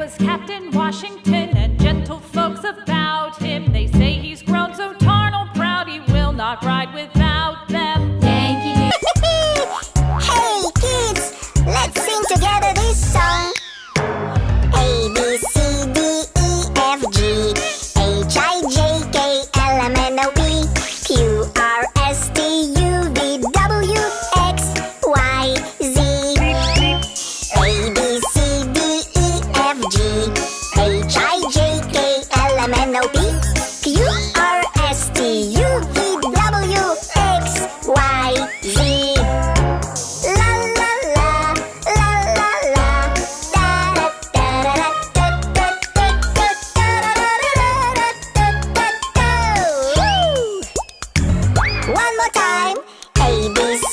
was Captain Washington, and gentle folks about him, they say he's grown so tarnal proud he will not ride without them. Yankee Hey kids, let's sing together this song. A, B, C, D, E, F, G, H, I, J, K, L, M, N, O, P, Q, R, S, T, U, V, W, X, Y, Z. A, B, C, D, E, F, G, H, I, J, K, L, M, N, O, P, Q, R, S, T, U, V, W, X, Y, Z. La la la, la la la, da da da da da da da da da da da. One more time. A, B, C,